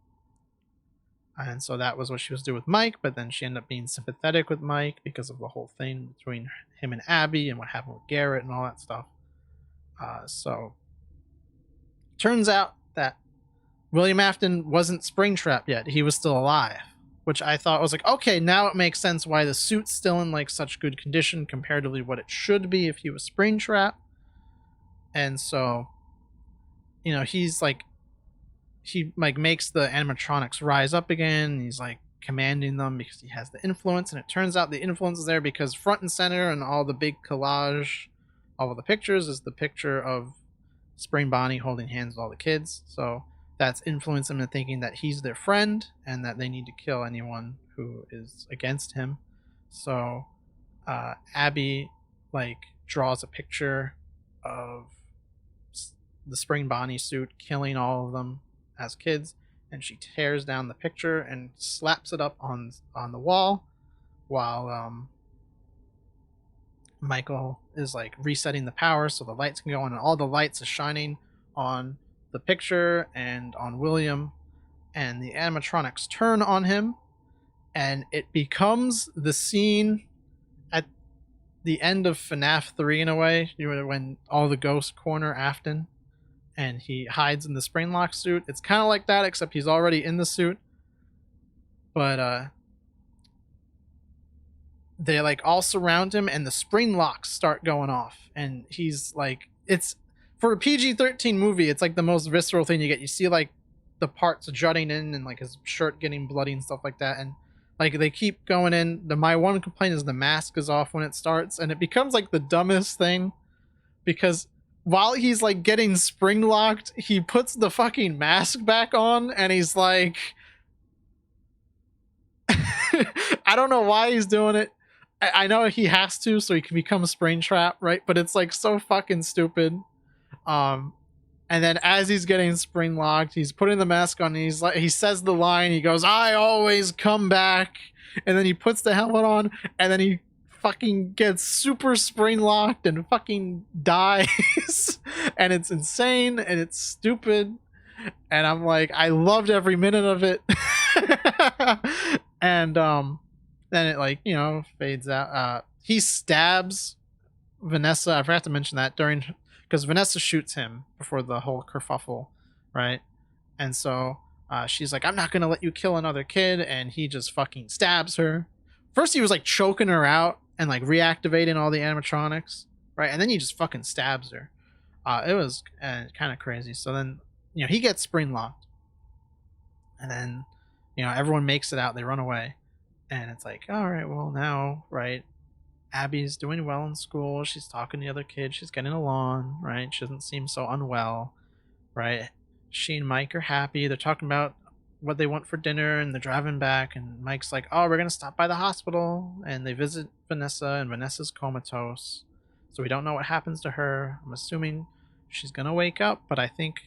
And so that was what she was doing with Mike, but then she ended up being sympathetic with Mike because of the whole thing between him and Abby and what happened with Garrett and all that stuff. So turns out that William Afton wasn't Springtrap yet. He was still alive, which I thought was like, okay, now it makes sense why the suit's still in like such good condition comparatively what it should be if he was Springtrap. And so, you know, he's like, he like makes the animatronics rise up again. And he's like commanding them because he has the influence. And it turns out the influence is there because front and center and all the big collage, all of the pictures is the picture of Spring Bonnie holding hands with all the kids. So that's influenced them into thinking that he's their friend and that they need to kill anyone who is against him. So Abby like draws a picture of the Spring Bonnie suit killing all of them as kids, and she tears down the picture and slaps it up on the wall while Michael is like resetting the power so the lights can go on, and all the lights are shining on the picture and on William, and the animatronics turn on him, and it becomes the scene at the end of FNAF 3 in a way, when all the ghosts corner Afton and he hides in the spring lock suit. It's kind of like that, except he's already in the suit. But they like all surround him and the spring locks start going off, and he's like, it's for a PG-13 movie, it's like the most visceral thing you get. You see like the parts jutting in and like his shirt getting bloody and stuff like that, and like they keep going in. My one complaint is the mask is off when it starts, and it becomes like the dumbest thing because while he's like getting spring locked, he puts the fucking mask back on and he's like I don't know why he's doing it. I know he has to so he can become Springtrap, right? But it's like so fucking stupid. And then as he's getting spring locked, he's putting the mask on and he's like, he says the line, he goes, I always come back, and then he puts the helmet on and then he fucking gets super spring locked and fucking dies. And it's insane and it's stupid, and I'm like, I loved every minute of it. And then it like, you know, fades out. He stabs Vanessa, I forgot to mention that, during, because Vanessa shoots him before the whole kerfuffle, right? And so she's like, I'm not gonna let you kill another kid, and he just fucking stabs her. First he was like choking her out and like reactivating all the animatronics, right? And then he just fucking stabs her. It was kind of crazy. So then, he gets spring locked, and then, everyone makes it out. They run away, and it's like, all right, well now, right? Abby's doing well in school. She's talking to the other kids. She's getting along, right? She doesn't seem so unwell, right? She and Mike are happy. They're talking about what they want for dinner, and they're driving back. And Mike's like, "Oh, we're gonna stop by the hospital," and they visit Vanessa, and Vanessa's comatose, so we don't know what happens to her. I'm assuming she's gonna wake up, but I think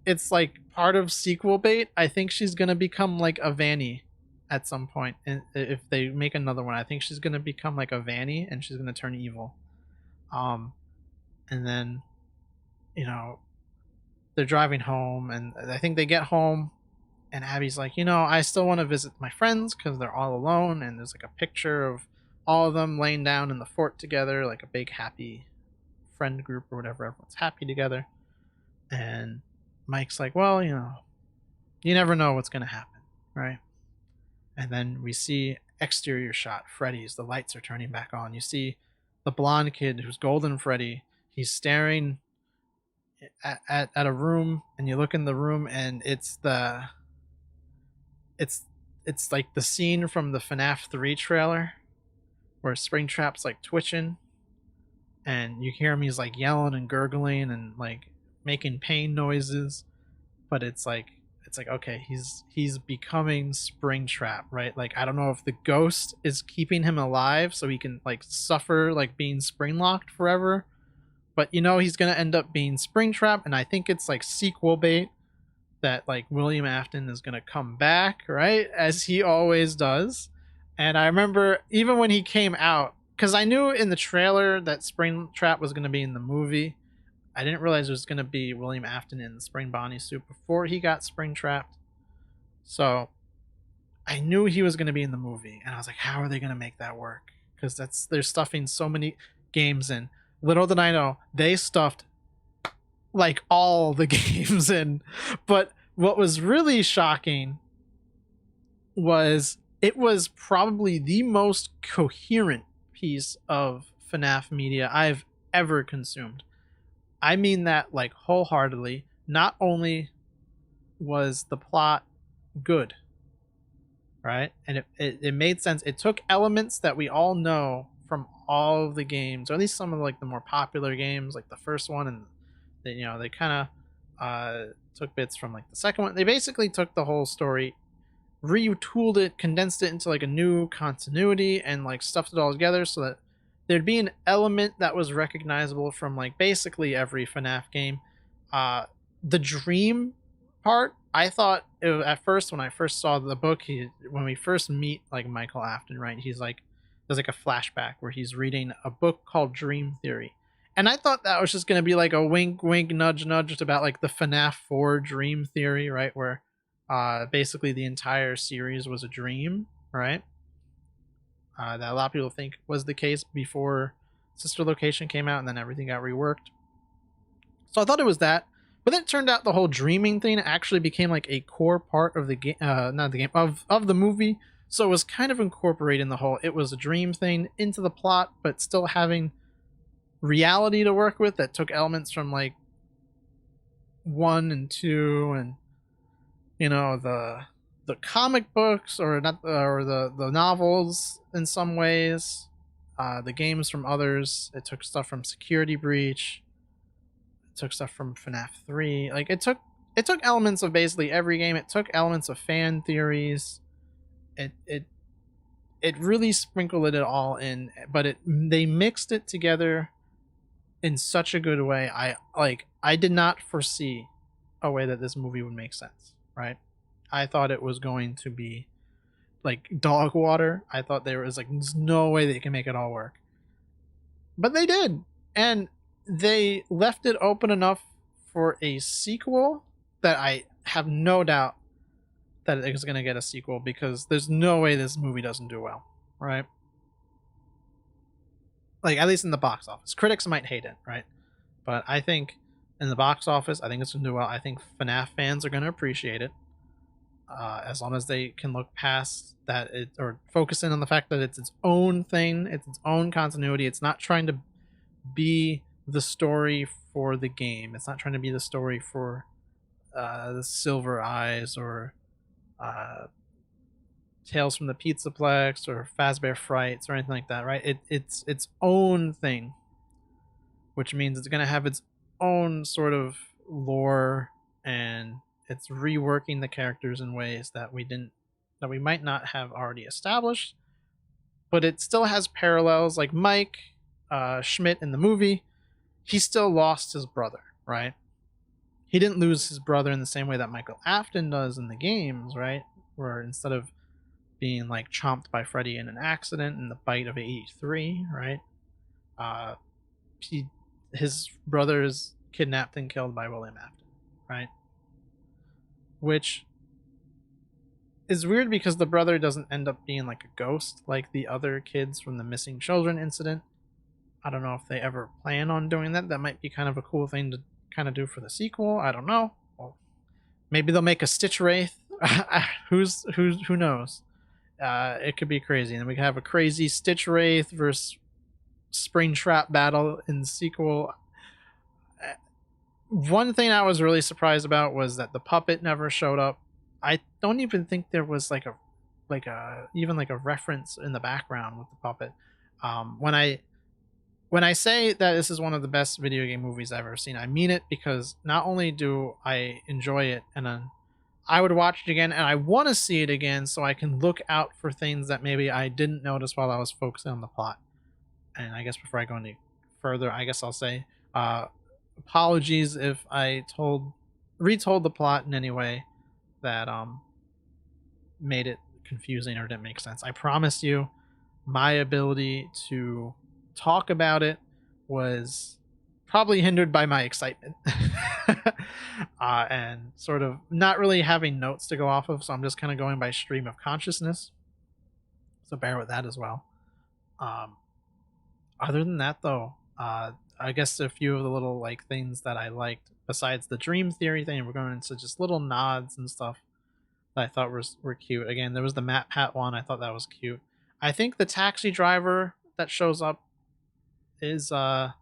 it's like part of sequel bait. I think she's gonna become like a Vanny at some point, and if they make another one, I think she's gonna become like a Vanny, and she's gonna turn evil. Um, and then, you know, they're driving home, and I think they get home, and Abby's like, I still want to visit my friends because they're all alone, and there's like a picture of all of them laying down in the fort together, like a big happy friend group or whatever. Everyone's happy together, and Mike's like, well, you never know what's gonna happen, right? And then we see exterior shot, Freddy's. The lights are turning back on. You see the blonde kid who's Golden Freddy. He's staring at a room, and you look in the room, and it's like the scene from the FNAF 3 trailer where Springtrap's like twitching, and you hear him, he's like yelling and gurgling and like making pain noises, but it's like okay, he's becoming Springtrap, right? Like I don't know if the ghost is keeping him alive so he can like suffer like being spring locked forever, but he's gonna end up being Springtrap, and I think it's like sequel bait that like William Afton is gonna come back, right? As he always does. And I remember even when he came out, because I knew in the trailer that Springtrap was gonna be in the movie. I didn't realize it was gonna be William Afton in the Spring Bonnie suit before he got Springtrapped. So I knew he was gonna be in the movie, and I was like, how are they gonna make that work? Because they're stuffing so many games in. Little did I know they stuffed like all the games in. But what was really shocking was it was probably the most coherent piece of FNAF media I've ever consumed. I mean that like wholeheartedly. Not only was the plot good, right? And it made sense. It took elements that we all know from all of the games, or at least some of like the more popular games, like the first one, and they kind of took bits from like the second one. They basically took the whole story, retooled it, condensed it into like a new continuity, and like stuffed it all together so that there'd be an element that was recognizable from like basically every FNAF game. The dream part, I thought at first when I first saw the book, when we first meet like Michael Afton, right? He's like there's like a flashback where he's reading a book called Dream Theory, and I thought that was just gonna be like a wink, wink, nudge, nudge, just about like the FNAF 4 Dream Theory, right? Where basically the entire series was a dream, right? That a lot of people think was the case before Sister Location came out, and then everything got reworked. So I thought it was that, but then it turned out the whole dreaming thing actually became like a core part of the game, not the game, of the movie. So it was kind of incorporating the whole it was a dream thing into the plot, but still having reality to work with that took elements from like 1 and 2, and the comic books, or not, or the novels in some ways, the games from others. It took stuff from Security Breach, it took stuff from FNAF 3. Like it took elements of basically every game. It took elements of fan theories. It really sprinkled it all in, but they mixed it together in such a good way. I did not foresee a way that this movie would make sense, right? I thought it was going to be like dog water. I thought there was like there's no way that you can make it all work. But they did. And they left it open enough for a sequel that I have no doubt that it's going to get a sequel, because there's no way this movie doesn't do well, right? Like at least in the box office. Critics might hate it, right? But I think in the box office, I think it's going to do well. I think FNAF fans are going to appreciate it, as long as they can look past that, or focus in on the fact that it's its own thing, it's its own continuity. It's not trying to be the story for the game. It's not trying to be the story for the Silver Eyes or uh, Tales from the Pizzaplex or Fazbear Frights or anything like that, right? It's its own thing, which means it's going to have its own sort of lore, and it's reworking the characters in ways that we might not have already established, but it still has parallels. Like Mike Schmidt in the movie, he still lost his brother, right? He didn't lose his brother in the same way that Michael Afton does in the games, right? Where instead of being like chomped by Freddy in an accident in the bite of 83, right? Uh, he, his brother is kidnapped and killed by William Afton, right? Which is weird because the brother doesn't end up being like a ghost like the other kids from the missing children incident. I don't know if they ever plan on doing that. That might be kind of a cool thing to kind of do for the sequel. I don't know. Well, maybe they'll make a Stitch Wraith. Who knows? It could be crazy, and we could have a crazy Stitch Wraith versus Springtrap battle in the sequel. One thing I was really surprised about was that the puppet never showed up. I don't even think there was like a even like a reference in the background with the puppet. When I say that this is one of the best video game movies I've ever seen, I mean it, because not only do I enjoy it, and then I would watch it again, and I want to see it again so I can look out for things that maybe I didn't notice while I was focusing on the plot. And I guess before I go any further, I guess I'll say apologies if I retold the plot in any way that made it confusing or didn't make sense. I promise you, my ability to talk about it was probably hindered by my excitement and sort of not really having notes to go off of. So I'm just kind of going by stream of consciousness. So bear with that as well. Um, Other than that, though, I guess a few of the little like things that I liked besides the dream theory thing, we're going into just little nods and stuff that I thought were cute. Again, there was the Matt Pat one. I thought that was cute. I think the taxi driver that shows up is I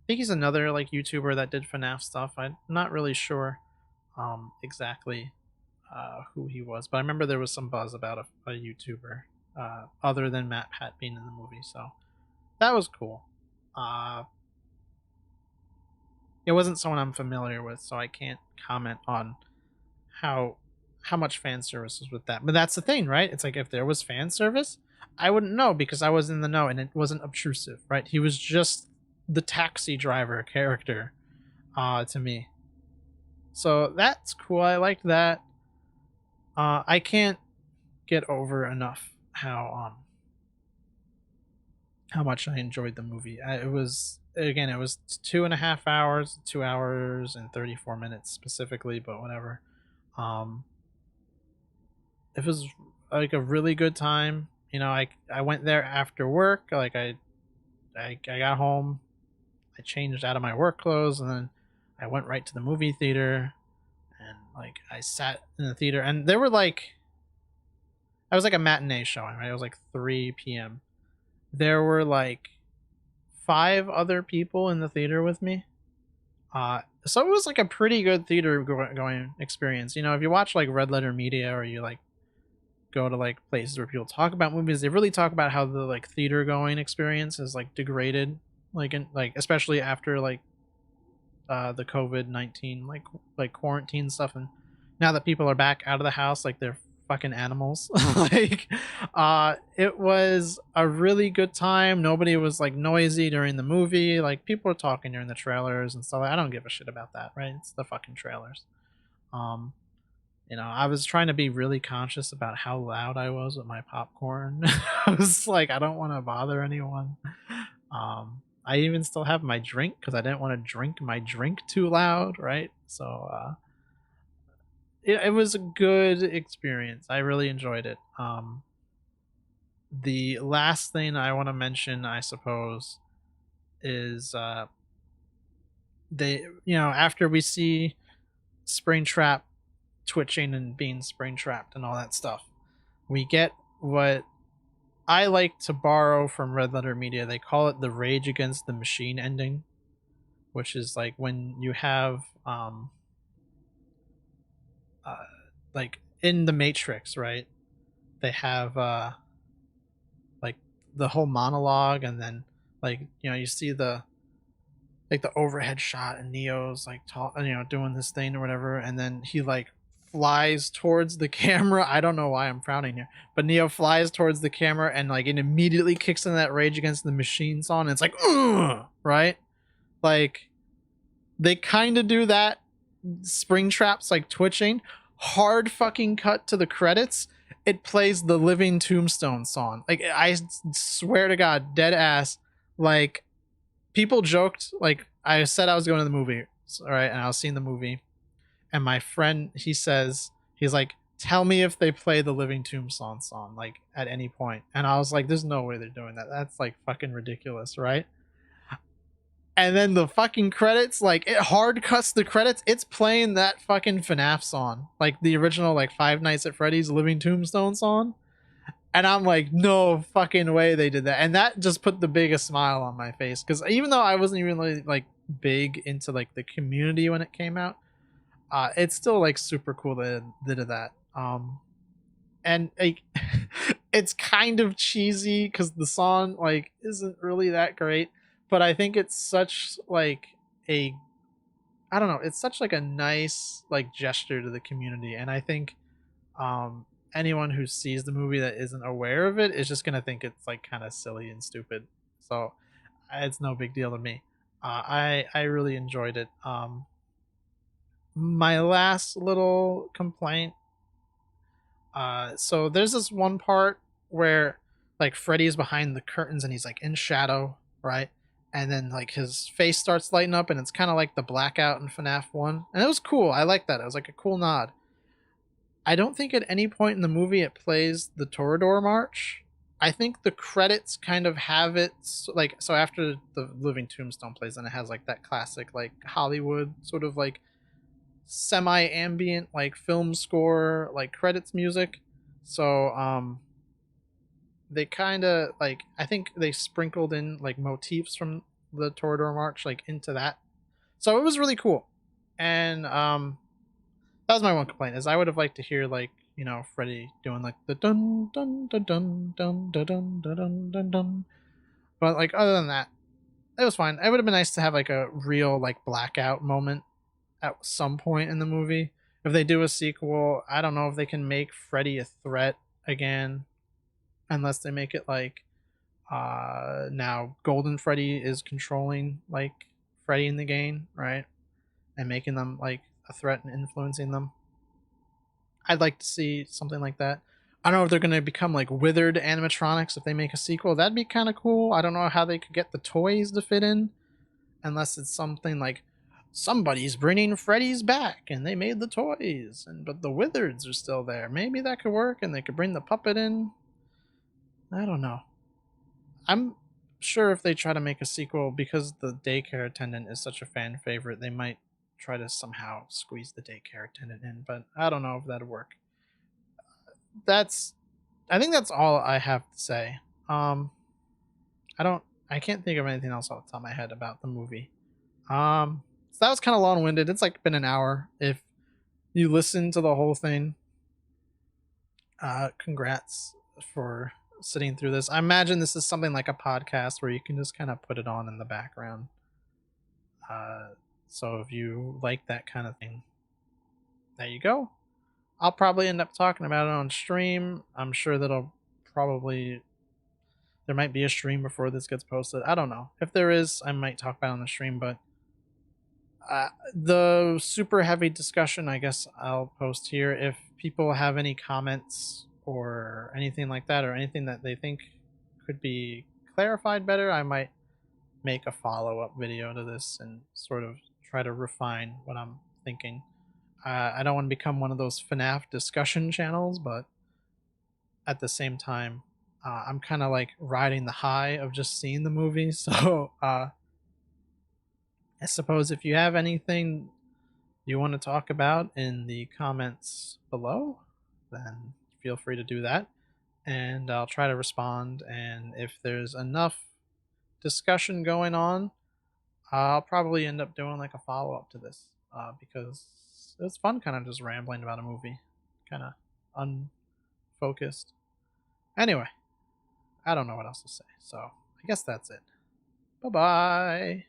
think he's another like YouTuber that did FNAF stuff. I'm not really sure exactly who he was, but I remember there was some buzz about a YouTuber other than Matt Pat being in the movie, so that was cool. Uh, it wasn't someone I'm familiar with, so I can't comment on how how much fan service was with that. But that's the thing, right? It's like if there was fan service, I wouldn't know because I was in the know and it wasn't obtrusive, right? He was just the taxi driver character to me. So that's cool. I liked that. I can't get over enough how much I enjoyed the movie. It was, again, it was 2.5 hours, 2 hours and 34 minutes specifically, but whatever. Um, it was like a really good time. You know, I went there after work. Like I got home, I changed out of my work clothes, and then I went right to the movie theater, and like I sat in the theater, and there were like, I was like a matinee showing, right? It was like 3 p.m. There were like 5 other people in the theater with me. So it was like a pretty good theater going experience. You know, if you watch like Red Letter Media, or you like go to like places where people talk about movies, they really talk about how the like theater going experience is like degraded, like in like especially after like the COVID-19 like quarantine stuff, and now that people are back out of the house, like they're fucking animals. Like it was a really good time. Nobody was like noisy during the movie. Like people were talking during the trailers and stuff. I don't give a shit about that, right? It's the fucking trailers. um you know, I was trying to be really conscious about how loud I was with my popcorn. I was like, I don't want to bother anyone. I even still have my drink because I didn't want to drink my drink too loud, right? So it was a good experience. I really enjoyed it. The last thing I want to mention, I suppose, is they, after we see Springtrap twitching and being spring trapped and all that stuff, we get what I like to borrow from Red Letter Media. They call it the Rage Against the Machine ending, which is like when you have uh, like in the Matrix, right? They have like the whole monologue, and then like you see the like the overhead shot, and Neo's like doing this thing or whatever, and then he like flies towards the camera. I don't know why I'm frowning here, but Neo flies towards the camera and like it immediately kicks in that Rage Against the Machine song. And it's like, ugh, right? Like they kind of do that. Springtrap's like twitching. Hard fucking cut to the credits. It plays the Living Tombstone song. Like I swear to God, dead ass. Like people joked. Like I said, I was going to the movie, all right, and I was seeing the movie, and my friend he's like, tell me if they play the Living Tombstone song like at any point, and I was like, there's no way they're doing that. That's like fucking ridiculous, right? And then the fucking credits, like it hard cuts the credits. It's playing that fucking FNAF song, like the original, like Five Nights at Freddy's Living Tombstone song. And I'm like, no fucking way they did that. And that just put the biggest smile on my face. Because even though I wasn't even really like big into like the community when it came out, it's still like super cool that they did that. And like it's kind of cheesy because the song like isn't really that great, but I think it's such like a I don't know, it's such like a nice like gesture to the community, and I think anyone who sees the movie that isn't aware of it is just gonna think it's like kind of silly and stupid. So it's no big deal to me. I really enjoyed it. My last little complaint, so there's this one part where like Freddy's behind the curtains and he's like in shadow, right? And then like his face starts lighting up, and it's kind of like the blackout in FNAF 1. And it was cool. I like that. It was like a cool nod. I don't think at any point in the movie it plays the Torador March. I think the credits kind of have it like, so after the Living Tombstone plays, and it has like that classic like Hollywood sort of like semi-ambient like film score like credits music. So they kind of like, I think they sprinkled in like motifs from the Torador March like into that. So it was really cool. And that was my one complaint, is I would have liked to hear like, Freddy doing like the dun dun dun dun dun dun dun dun dun dun dun. But like other than that, it was fine. It would have been nice to have like a real like blackout moment at some point in the movie. If they do a sequel, I don't know if they can make Freddy a threat again, unless they make it like now Golden Freddy is controlling like Freddy in the game, right? And making them like a threat and influencing them. I'd like to see something like that. I don't know if they're going to become like withered animatronics if they make a sequel. That'd be kind of cool. I don't know how they could get the toys to fit in, unless it's something like somebody's bringing Freddy's back and they made the toys, and but the wizards are still there. Maybe that could work, and they could bring the puppet in. I don't know. I'm sure if they try to make a sequel, because the daycare attendant is such a fan favorite, they might try to somehow squeeze the daycare attendant in, but I don't know if that'd work. That's I think that's all I have to say. Um I can't think of anything else off the top of my head about the movie. So that was kind of long-winded. It's like been an hour. If you listen to the whole thing, congrats for sitting through this. I imagine this is something like a podcast where you can just kind of put it on in the background. Uh, so if you like that kind of thing, there you go. I'll probably end up talking about it on stream. I'm sure that'll probably there might be a stream before this gets posted. I don't know. If there is, I might talk about it on the stream, but the super heavy discussion, I guess I'll post here. If people have any comments or anything like that, or anything that they think could be clarified better, I might make a follow-up video to this and sort of try to refine what I'm thinking. I don't want to become one of those FNAF discussion channels, but at the same time, I'm kind of like riding the high of just seeing the movie. So I suppose if you have anything you want to talk about in the comments below, then feel free to do that. And I'll try to respond. And if there's enough discussion going on, I'll probably end up doing like a follow up to this because it's fun kind of just rambling about a movie, kind of unfocused. Anyway, I don't know what else to say. So I guess that's it. Bye bye.